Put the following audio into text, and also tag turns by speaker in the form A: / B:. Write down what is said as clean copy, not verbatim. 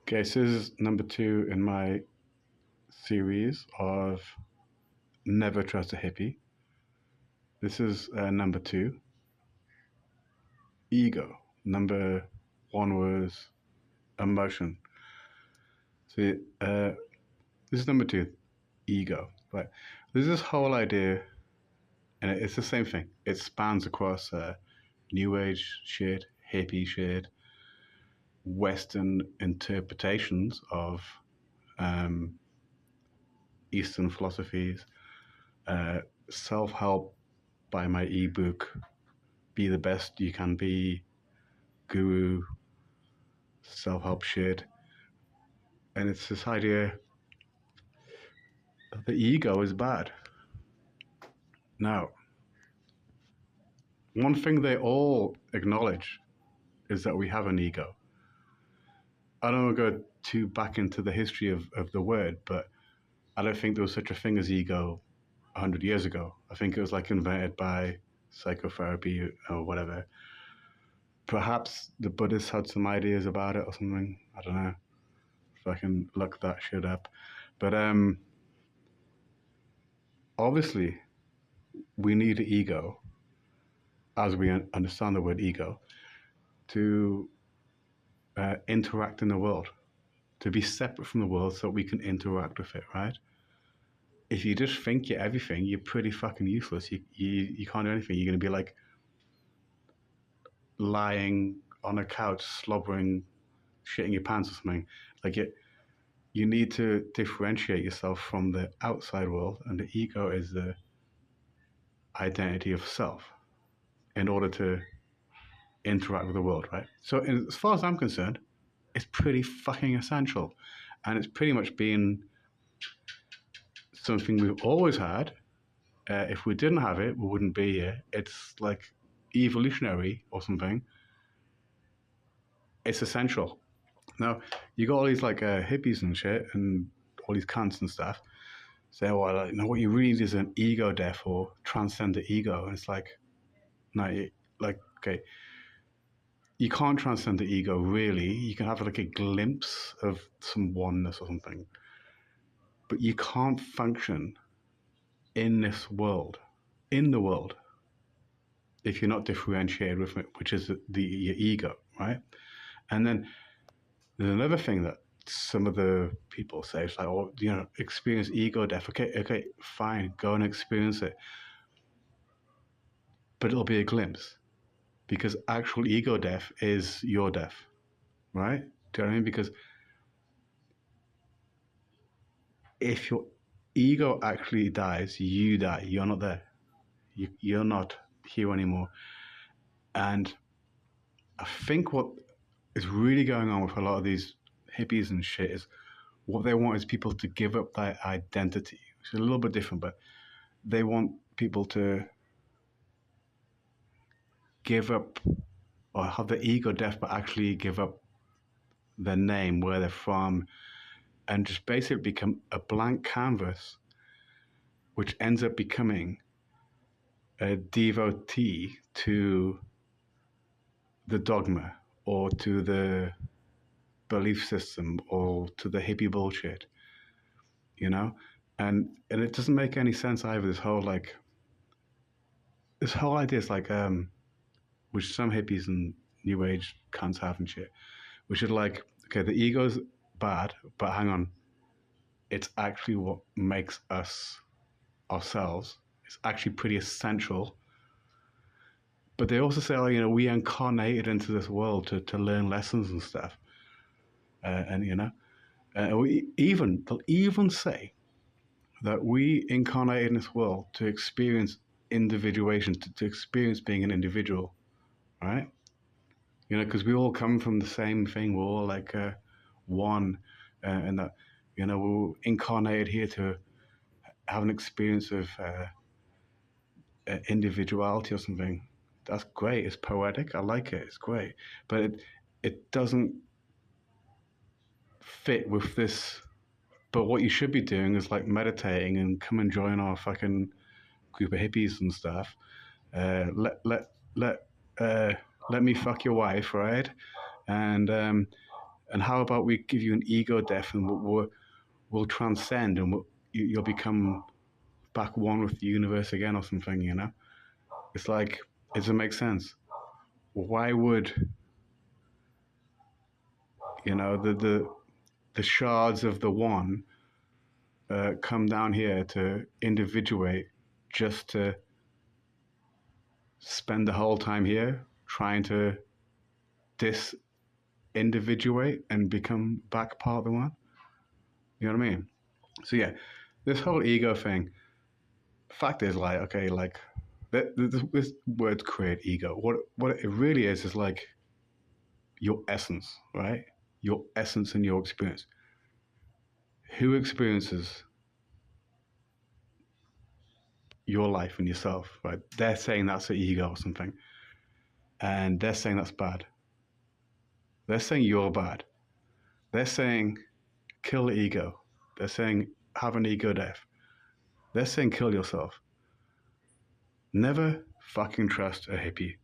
A: Okay, so this is number two in my series of Never Trust a Hippie. This is number two, ego. Number one was emotion. So this is number two, ego. But there's this whole idea, and it's the same thing. It spans across New Age shit, hippie shit, Western interpretations of um, Eastern philosophies, uh, self-help by my ebook, Be the Best You Can Be, guru, self-help shit. And it's this idea that the ego is bad. Now, one thing they all acknowledge is that we have an ego. I don't want to go too back into the history of the word, but I don't think there was such a thing as ego 100 years ago. I think it was like invented by psychotherapy or whatever. Perhaps the Buddhists had some ideas about it or something. I don't know if I can look that shit up. But obviously, we need the ego, as we understand the word ego, to interact in the world, to be separate from the world so we can interact with it, right? If you just think you're everything, you're pretty fucking useless. You can't do anything. You're going to be like lying on a couch, slobbering, shitting your pants or something. Like you need to differentiate yourself from the outside world, and the ego is the identity of self in order to interact with the world, right? So, as far as I'm concerned, it's pretty fucking essential, and it's pretty much been something we've always had. If we didn't have it, we wouldn't be here. It's like evolutionary or something. It's essential. Now, you got all these like hippies and shit, and all these cunts and stuff. Say, well, like, what you really need is an ego death or transcend the ego. And it's like, no, like, okay, you can't transcend the ego really. You can have like a glimpse of some oneness or something, but you can't function in this world, in the world, if you're not differentiated with it, which is your ego, right? And then there's another thing that some of the people say, it's like, oh, experience ego death. Okay, fine, go and experience it, but it'll be a glimpse, because actual ego death is your death, right? Do you know what I mean? Because if your ego actually dies, you die. You're not there. You're not here anymore. And I think what is really going on with a lot of these hippies and shit is what they want is people to give up their identity, which is a little bit different, but they want people to give up or have the ego death, but actually give up their name, where they're from, and just basically become a blank canvas, which ends up becoming a devotee to the dogma or to the belief system or to the hippie bullshit, you know? And it doesn't make any sense either, this whole idea is like which some hippies and new age cunts have and shit, which is like, okay, the ego's bad, but hang on, it's actually what makes us ourselves. It's actually pretty essential. But they also say, oh, we incarnated into this world to learn lessons and stuff. And, they'll even say that we incarnated in this world to experience individuation, to experience being an individual, right? Because we all come from the same thing. We're all like one, and that, we're incarnated here to have an experience of individuality or something. That's great. It's poetic. I like it. It's great. But it doesn't fit with this. But what you should be doing is like meditating and come and join our fucking group of hippies and stuff. Let let let me fuck your wife, right? And And how about we give you an ego death and we'll transcend and you'll become back one with the universe again or something, you know? It's like, it doesn't make sense. Why would, you know, the shards of the one come down here to individuate just to spend the whole time here trying to disindividuate and become back part of the one? You know what I mean? So yeah, this whole ego thing, fact is like, okay, like this word create ego. What it really is like your essence, right? Your essence and your experience. Who experiences your life and yourself, right? They're saying that's the ego or something. And they're saying that's bad. They're saying you're bad. They're saying kill the ego. They're saying have an ego death. They're saying kill yourself. Never fucking trust a hippie.